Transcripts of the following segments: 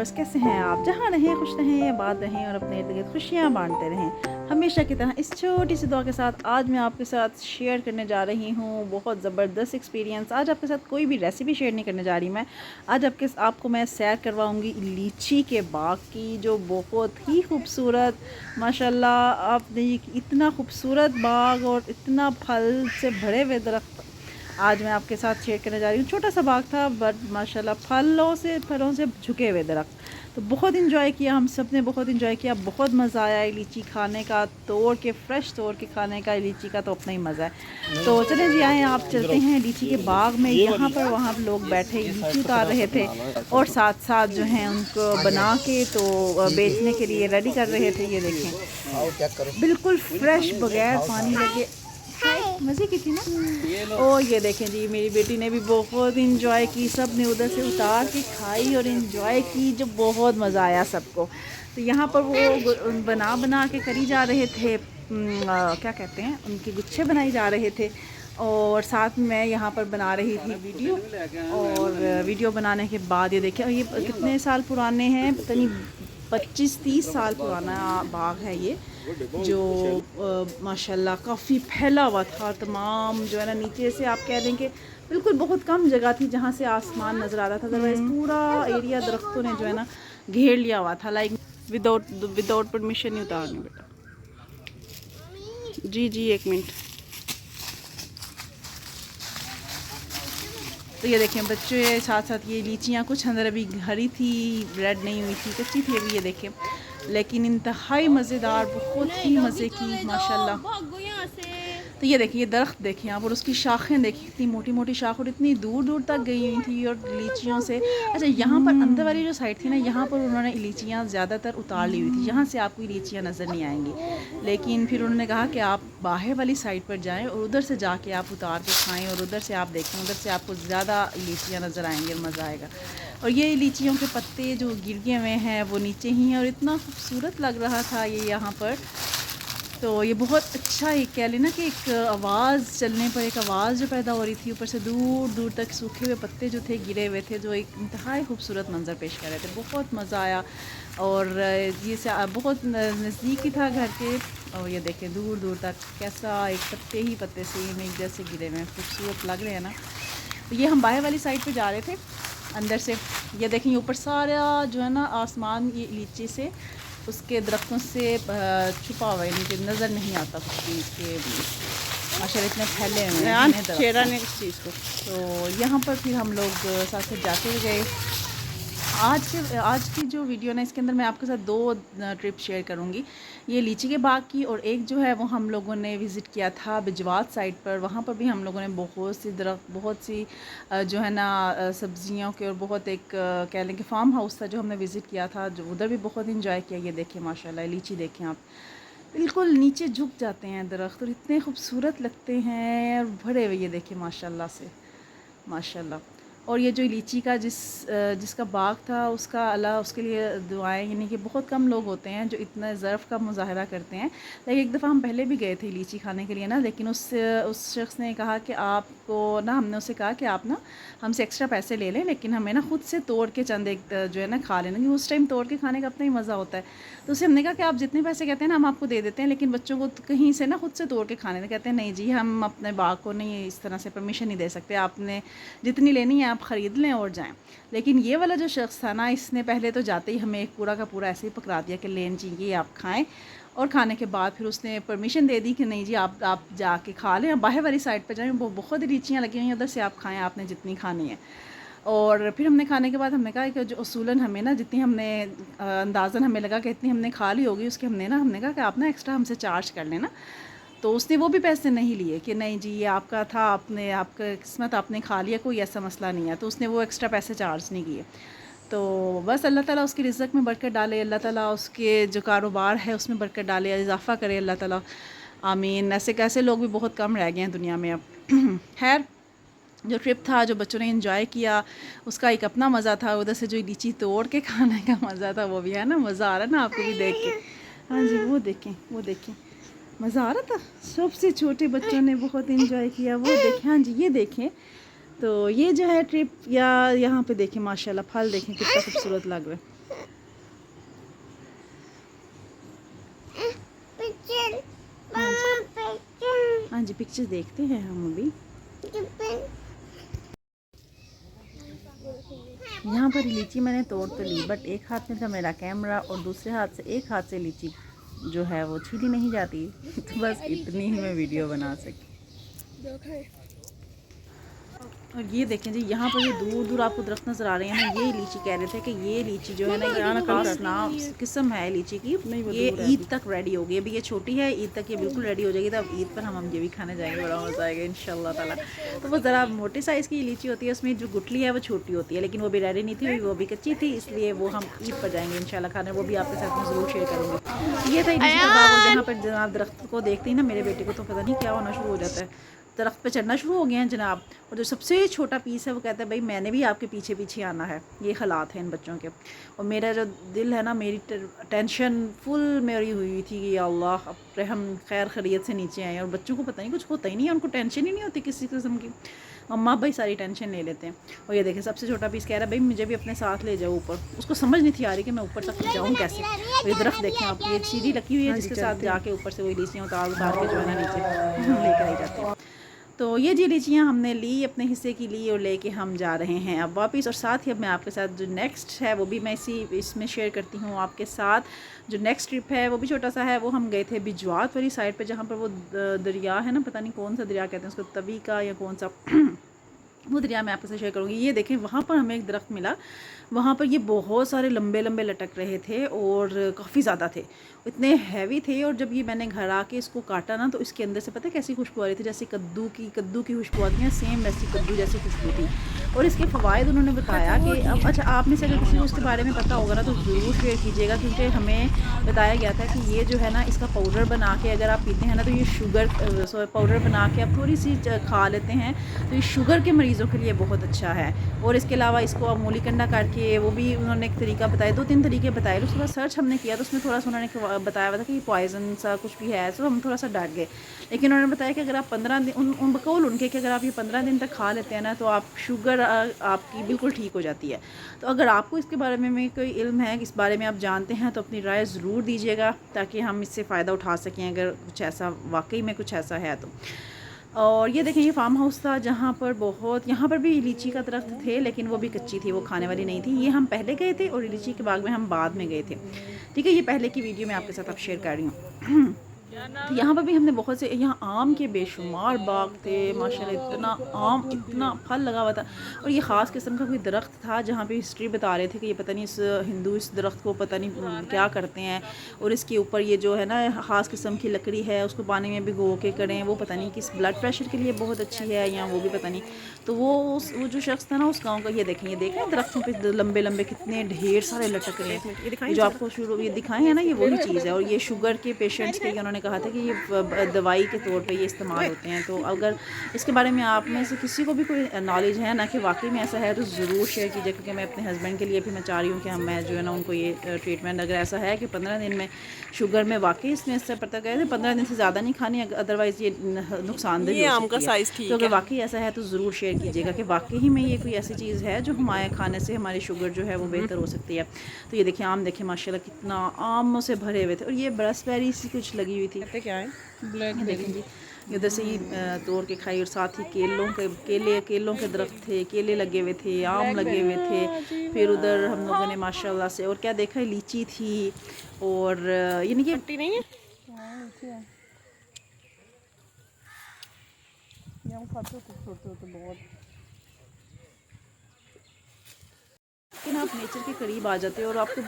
Viewers, कैसे हैं आप? जहाँ रहें खुश रहें, आबाद रहें और अपने इर्द गिर्द खुशियाँ बांटते रहें हमेशा की तरह। इस छोटी सी दुआ के साथ आज मैं आपके साथ शेयर करने जा रही हूँ बहुत ज़बरदस्त एक्सपीरियंस। आज आपके साथ कोई भी रेसिपी शेयर नहीं करने जा रही मैं। आज आपको मैं सैर करवाऊँगी लीची के बाग की, जो बहुत ही खूबसूरत, माशाल्लाह आप देखिए इतना खूबसूरत बाग और इतना फल से भरे हुए दरख्त आज मैं आपके साथ शेयर करने जा रही हूँ। छोटा सा बाग था बट माशाल्लाह फलों से झुके हुए दरख्त। तो बहुत इन्जॉय किया, हम सब ने बहुत इन्जॉय किया, बहुत मज़ा आया लीची खाने का, तोड़ के फ्रेश तोड़ के खाने का लीची का तो अपना ही मज़ा है। तो चलें जी, आए आप चलते हैं लीची के बाग में। यहाँ पर वहाँ लोग बैठे लीची उतार रहे थे और साथ साथ जो है उनको बना के तो बेचने के लिए रेडी कर रहे थे। ये देखें बिल्कुल फ्रेश, बगैर पानी लगे, मज़े की थी ना। और ये देखें जी, मेरी बेटी ने भी बहुत इंजॉय की, सब ने उधर से उतार के खाई और इंजॉय की, जो बहुत मज़ा आया सबको। तो यहाँ पर वो बना के करी जा रहे थे, क्या कहते हैं, उनके गुच्छे बनाए जा रहे थे और साथ में यहाँ पर बना रही थी वीडियो। और वीडियो बनाने के बाद ये देखें, ये कितने साल पुराने हैं, पता नहीं 25-30 साल पुराना बाग है ये, जो माशाल्लाह काफ़ी फैला हुआ था। तमाम जो है ना, नीचे से आप कह दें कि बिल्कुल बहुत कम जगह थी जहाँ से आसमान नज़र आ रहा था, अदरवाइज़ पूरा एरिया दरख्तों ने जो है ना घेर लिया हुआ था। लाइक विदाउट परमिशन नहीं उतारनी बेटा। जी 1 मिनट। तो ये देखें बच्चे साथ साथ ये लीचियाँ कुछ अंदर अभी हरी थी, रेड नहीं हुई थी, कच्ची थी अभी। ये देखें लेकिन इंतहाई मज़ेदार, बहुत ही मज़े की माशाल्लाह। तो ये देखिए, ये दरख्त देखें आप और उसकी शाखें देखिए, इतनी मोटी मोटी शाख और इतनी दूर दूर तक गई हुई थी और लीचियों से। अच्छा, यहाँ पर अंदर वाली जो साइड थी ना, यहाँ पर उन्होंने लीचियाँ ज़्यादातर उतार ली हुई थी, यहाँ से आपको लीचियाँ नज़र नहीं आएंगी। लेकिन फिर उन्होंने कहा कि आप बाहर वाली साइड पर जाएँ और उधर से जाके आप उतार के खाएँ और उधर से आप देखें, उधर से आपको ज़्यादा लीचियाँ नज़र आएँगी और मज़ा आएगा। और ये लीचियों के पत्ते जो गिर गए हुए हैं वो नीचे ही हैं और इतना खूबसूरत लग रहा था ये यहाँ पर। तो ये बहुत अच्छा, एक कह लेना कि एक आवाज़ चलने पर एक आवाज़ जो पैदा हो रही थी, ऊपर से दूर दूर तक सूखे हुए पत्ते जो थे गिरे हुए थे, जो एक इंतहाई खूबसूरत मंज़र पेश कर रहे थे। बहुत मज़ा आया और ये बहुत नज़दीक ही था घर के। और ये देखें दूर दूर तक कैसा एक पत्ते ही पत्ते से एक जैसे गिरे हुए, खूबसूरत लग रहे हैं ना। तो ये हम बाहर वाली साइड पर जा रहे थे अंदर से। ये देखें ऊपर सारा जो है ना आसमान ये लीची से, उसके दरख्तों से छुपा हुआ है, नीचे नज़र नहीं आता कुछ भी इसके माशाल्लाह, इतने फैले हुए हैं इस चीज़ को। तो यहाँ पर फिर हम लोग साथ साथ जाते गए। आज की जो वीडियो ना, इसके अंदर मैं आपके साथ 2 ट्रिप शेयर करूँगी, ये लीची के बाग की और एक जो है वो हम लोगों ने विज़िट किया था बिजवात साइड पर। वहाँ पर भी हम लोगों ने बहुत सी दरख्त, बहुत सी जो है ना सब्जियों के और बहुत एक कह लें कि फार्म हाउस था जो हमने विज़िट किया था, जो उधर भी बहुत इंजॉय किया। ये देखिए माशाल्लाह लीची देखें आप, बिल्कुल नीचे झुक जाते हैं दरख्त और इतने खूबसूरत लगते हैं और भरे हुए। ये देखिए माशाल्लाह से माशाल्लाह। और ये जो लीची का जिसका बाग था, उसका अल्लाह उसके लिए दुआएं, यानी कि बहुत कम लोग होते हैं जो इतना ज़र्फ़ का मुज़ाहरा करते हैं। लेकिन एक दफ़ा हम पहले भी गए थे लीची खाने के लिए ना, लेकिन उस शख्स ने कहा कि आपको ना, हमने उससे कहा कि आप ना हमसे एक्स्ट्रा पैसे ले लें, लेकिन हमें ना ख़ुद से तोड़ के चंद एक जो है ना खा लेना, क्योंकि उस टाइम तोड़ के खाने का अपना ही मज़ा होता है। तो उससे हमने कहा कि आप जितने पैसे कहते हैं ना हम आपको दे देते हैं, लेकिन बच्चों को कहीं से ना ख़ुद से तोड़ के खाने। कहते हैं नहीं जी, हम अपने बाग को नहीं इस तरह से परमिशन नहीं दे सकते, आपने जितनी लेनी है आप ख़रीद लें और जाएं। लेकिन ये वाला जो शख्स था ना, इसने पहले तो जाते ही हमें एक पूरा का पूरा ऐसे ही पकड़ा दिया कि लेन चाहिए आप खाएं, और खाने के बाद फिर उसने परमिशन दे दी कि नहीं जी आप जाके खा लें, बाहर वाली साइड पर जाएं, वो बहुत लीचियाँ लगी हुई हैं, उधर से आप खाएँ आपने जितनी खानी है। और फिर हमने खाने के बाद हमने कहा कि जो उसूलन हमें ना जितनी हमने अंदाज़न हमें लगा कि इतनी हमने खा ली होगी, उसकी हमने कहा कि आप ना एक्स्ट्रा हमसे चार्ज कर लेना। तो उसने वो भी पैसे नहीं लिए कि नहीं जी ये आपका था, आपका किस्मत, आपने खा लिया, कोई ऐसा मसला नहीं है। तो उसने वो एक्स्ट्रा पैसे चार्ज नहीं किए। तो बस अल्लाह ताला उसकी रिज़्क़ में बरकत डाले, अल्लाह ताला उसके जो कारोबार है उसमें बरकत डाले, इजाफ़ा करे अल्लाह ताला, आमीन। ऐसे कैसे लोग भी बहुत कम रह गए हैं दुनिया में अब। खैर, जो ट्रिप था, जो बच्चों ने एंजॉय किया, उसका एक अपना मज़ा था। उधर से जो लीची तोड़ के खाने का मज़ा था वो भी है ना, मज़ा आ रहा है ना आपको भी देख के। हाँ जी, वो देखें मज़ा आ रहा था। सबसे छोटे बच्चों ने बहुत एंजॉय किया, वो देखें। हाँ जी, ये देखें। तो ये जो है ट्रिप, या यहाँ पे देखें माशाल्लाह फल देखें कितना खूबसूरत लग रहा है। हाँ जी, पिक्चर देखते हैं हम अभी। यहाँ पर लीची मैंने तोड़ तो ली, बट एक हाथ में था मेरा कैमरा और दूसरे हाथ से एक हाथ से लीची जो है वो छीली नहीं जाती। तो बस इतनी ही मैं वीडियो बना सकी। और ये देखें जी, यहाँ पर ये दूर दूर आपको दरख्त नज़र आ रहे हैं ना, ये लीची कह रहे थे कि ये लीची जो है ना, ये खास नाम किस्म है लीची की, ये ईद तक रेडी होगी। अभी ये छोटी है, ईद तक ये बिल्कुल रेडी हो जाएगी, तब ईद पर हम ये भी खाने जाएंगे, बड़ा मज़ा आएगा इंशाल्लाह ताला। तो वो ज़रा मोटे साइज़ की लीची होती है, उसमें जो गुठली है वो छोटी होती है, लेकिन वो भी रेडी नहीं थी, वो भी कच्ची थी, इसलिए वो हम ईद पर जाएंगे इंशाल्लाह खाने, वो भी आपके साथ में ज़रूर शेयर करूँगी। ये था लीची का बाग, और यहाँ पर जनाब दरख्त को देखते ही ना मेरे बेटे को तो पता नहीं क्या होना शुरू हो जाता है, दरख्त पे चढ़ना शुरू हो गए हैं जनाब। और जो सबसे छोटा पीस है वो कहता है भाई मैंने भी आपके पीछे पीछे आना है। ये हालात हैं इन बच्चों के। और मेरा जो दिल है ना, मेरी टेंशन फुल मेरी हुई थी कि या अल्लाह अब हम खैर खैरियत से नीचे आए। और बच्चों को पता नहीं कुछ होता ही नहीं है, उनको टेंशन ही नहीं होती किसी किस्म की, मम्मा भाई सारी टेंशन ले लेते हैं। और ये देखें सबसे छोटा पीस कह रहा है भाई मुझे भी अपने साथ ले जाओ ऊपर। उसको समझ नहीं थी आ रही कि मैं ऊपर तक जाऊँ कैसे। और ये दरख्त देखें आप, ये सीढ़ी लगी हुई है जिसके साथ जाके ऊपर से वही लीचियाँ उतार के जो है ना नीचे लेकर आई जाती है। तो ये जी लीचियाँ हमने ली, अपने हिस्से की ली और लेके हम जा रहे हैं अब वापस। और साथ ही अब मैं आपके साथ जो नेक्स्ट है वो भी मैं इसमें शेयर करती हूँ आपके साथ। जो नेक्स्ट ट्रिप है वो भी छोटा सा है, वो हम गए थे बिजवात वाली साइड पे, जहाँ पर वो दरिया है ना, पता नहीं कौन सा दरिया कहते हैं उसको, तवी का या कौन सा वो दरिया मैं आपके साथ शेयर करूँगी। ये देखें वहाँ पर हमें एक दरख्त मिला, वहाँ पर ये बहुत सारे लंबे लंबे लटक रहे थे और काफ़ी ज़्यादा थे, इतने हैवी थे। और जब ये मैंने घर आके इसको काटा ना, तो इसके अंदर से पता है कैसी खुशबू आ रही थी, जैसे कद्दू की खुशबू आती है, सेम वैसी कद्दू जैसी खुशबू थी। और इसके फ़वाइद उन्होंने बताया कि अब अच्छा आप में से अगर किसी को इसके बारे में पता होगा ना तो ज़रूर शेयर कीजिएगा, क्योंकि हमें बताया गया था कि ये जो है ना, इसका पाउडर बना के अगर आप पीते हैं ना, तो ये शुगर पाउडर बना के आप थोड़ी सी खा लेते हैं तो ये शुगर के मरीज़ों के लिए बहुत अच्छा है। और इसके अलावा इसको आप मूली कंडा करके, वो भी उन्होंने एक तरीका बताया, 2-3 तरीके बताए। उसके बाद सर्च हमने किया तो उसमें थोड़ा सा उन्होंने बताया हुआ था कि पॉइजन सा कुछ भी है, तो हम थोड़ा सा डर गए। लेकिन उन्होंने बताया कि अगर आप 15 दिन उन बकौल उनके कि अगर आप ये 15 दिन तक खा लेते हैं ना, तो आप शुगर आपकी बिल्कुल ठीक हो जाती है। तो अगर आपको इसके बारे में कोई इल्म है, इस बारे में आप जानते हैं, तो अपनी राय ज़रूर दीजिएगा ताकि हम इससे फ़ायदा उठा सकें अगर कुछ ऐसा वाकई में कुछ ऐसा है तो। और ये देखें ये फार्म हाउस था जहाँ पर बहुत, यहाँ पर भी लीची का दरख्त थे, लेकिन वो भी कच्ची थी, वो खाने वाली नहीं थी। ये हम पहले गए थे और लीची के बाग में हम बाद में गए थे। ठीक है, ये पहले की वीडियो मैं आपके साथ अब शेयर कर रही हूँ। तो यहाँ पर भी हमने बहुत से, यहाँ आम के बेशुमार बाग थे माशाल्लाह, इतना आम, इतना फल लगा हुआ था। और ये ख़ास किस्म का कोई दरख्त था जहाँ पे हिस्ट्री बता रहे थे कि ये पता नहीं इस हिंदू इस दरख्त को पता नहीं क्या करते हैं, और इसके ऊपर ये जो है ना ख़ास किस्म की लकड़ी है, उसको पानी में भिगो के करें, वो पता नहीं किस ब्लड प्रेशर के लिए बहुत अच्छी है या वो भी पता नहीं। तो वो जो शख्स था ना उस गाँव का, ये देखें दरख्तों पर लंबे लंबे कितने ढेर सारे लटक रहे हैं, जो आपको शुरू ये दिखाए हैं ना, ये वही चीज़ है। और ये शुगर के पेशेंट्स के उन्होंने कहा था कि ये दवाई के तौर पे ये इस्तेमाल होते हैं। तो अगर इसके बारे में आप में से किसी को भी कोई नॉलेज है ना कि वाकई में ऐसा है, तो ज़रूर शेयर कीजिए, क्योंकि मैं अपने हस्बैंड के लिए भी मैं चाह रही हूँ कि मैं जो है ना उनको ये ट्रीटमेंट, अगर ऐसा है कि 15 दिन में शुगर में वाकई इसमें इससे पता गया, 15 दिन से ज़्यादा नहीं खानी, अदरवाइज़ ये नुकसानदेह हो सकती है। तो अगर वाकई ऐसा है तो ज़रूर शेयर कीजिएगा कि वाकई ही में ये कोई ऐसी चीज़ है जो हमारे खाने से हमारी शुगर जो है वो बेहतर हो सकती है। तो ये देखिए आम, देखें माशाल्लाह कितना आमों से भरे हुए थे। और ये ब्रसबेरी सी कुछ लगी हुई थी, क्या है ब्लैक, देखें जी इधर से ही तोड़ के खाई। और साथ ही केलों के दरख्त थे, केले लगे हुए थे, आम लगे हुए थे। फिर उधर हम लोगों ने माशाल्लाह से और क्या देखा, लीची थी। और यानी कि खट्टी नहीं है, बहुत। लेकिन आप नेचर के करीब आ जाते हो और आपको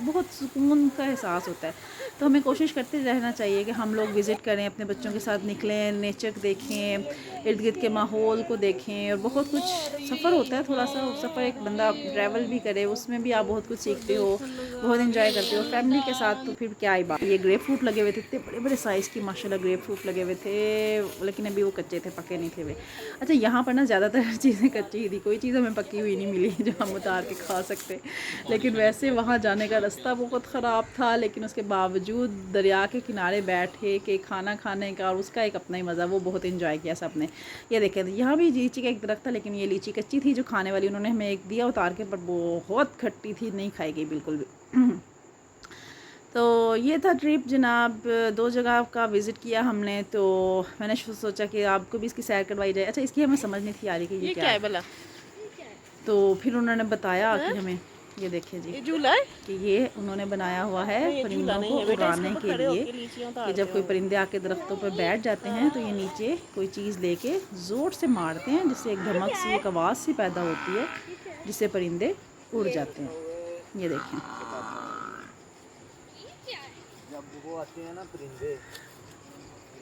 बहुत सुकून का एहसास होता है। तो हमें कोशिश करते रहना चाहिए कि हम लोग विज़िट करें, अपने बच्चों के साथ निकलें, नेचर देखें, इर्द गिर्द के माहौल को देखें। और बहुत कुछ सफ़र होता है, थोड़ा सा सफ़र एक बंदा ट्रैवल भी करे, उसमें भी आप बहुत कुछ सीखते हो, बहुत इंजॉय करते हो फैमिली के साथ। तो फिर क्या ही बात। ये ग्रेप फ्रूट लगे हुए थे, इतने बड़े बड़े साइज़ की माशाल्लाह ग्रेप फ्रूट लगे हुए थे, लेकिन अभी वो कच्चे थे, पके नहीं थे वे। अच्छा यहाँ पर ना ज़्यादातर चीज़ें कच्ची ही थी, कोई चीज़ हमें पकी हुई नहीं मिली जो हम उतार के खा सकते। लेकिन वैसे वहाँ जाने का रास्ता बहुत ख़राब था, लेकिन उसके बावजूद दरिया के किनारे बैठे के खाना खाने का और उसका एक अपना ही मज़ा, वो बहुत इंजॉय किया सबने। ये देखें यहाँ भी लीची का एक दरख्त था, लेकिन ये लीची कच्ची थी जो खाने वाली, उन्होंने हमें एक दिया उतार के, पर बहुत खट्टी थी, नहीं खाई गई बिल्कुल भी। तो ये था ट्रिप जनाब, 2 जगह का विज़िट किया हमने। तो मैंने सोचा कि आपको भी इसकी सैर करवाई जाए। अच्छा, इसकी हमें समझ नहीं थी आ रही कि ये क्या है भला। तो फिर उन्होंने बताया कि हमें ये देखिए जी, ये झूला है कि ये उन्होंने बनाया हुआ है परिंदों को उड़ाने के लिए कि जब कोई परिंदे आके दरख्तों पर बैठ जाते हैं तो ये नीचे कोई चीज़ लेके ज़ोर से मारते हैं, जिससे एक धमक सी, एक आवाज़ सी पैदा होती है, जिससे परिंदे उड़ जाते हैं। ये देखें, जब वो आते हैं ना परिंदे,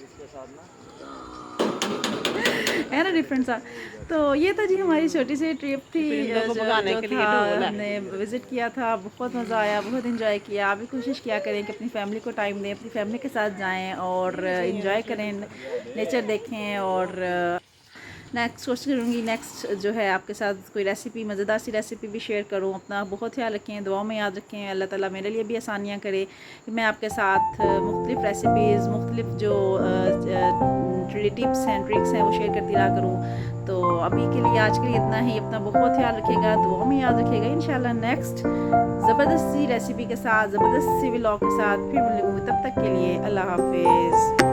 इसके साथ ना है ना डिफरेंट सा। तो ये था जी हमारी छोटी सी ट्रिप थी जो था हमने विज़िट किया था। बहुत मज़ा आया, बहुत इन्जॉय किया। आप भी कोशिश किया करें कि अपनी फैमिली को टाइम दें, अपनी फैमिली के साथ जाएं और इन्जॉय करें, नेचर देखें। और नेक्स्ट कोशिश करूँगी नेक्स्ट जो है आपके साथ कोई रेसिपी, मज़ेदार सी रेसिपी भी शेयर करूँ। अपना बहुत ख्याल रखें, दुआओं में याद रखें। अल्लाह ताला मेरे लिए भी आसानियाँ करे कि मैं आपके साथ मुख्तलिफ़ रेसिपीज़, मुख्तलिफ़ जो टिप्स हैं, ट्रिक्स हैं, वो शेयर करती रहा करूँ। तो अभी के लिए, आज के लिए इतना ही। अपना बहुत ख्याल रखिएगा, दुआओं में याद रखिएगा। इंशाल्लाह नेक्स्ट ज़बरदस्त सी रेसिपी के साथ, ज़बरदस्त सी व्लॉग के साथ फिर मिलूँगी। तब तक के लिए अल्लाह हाफिज़।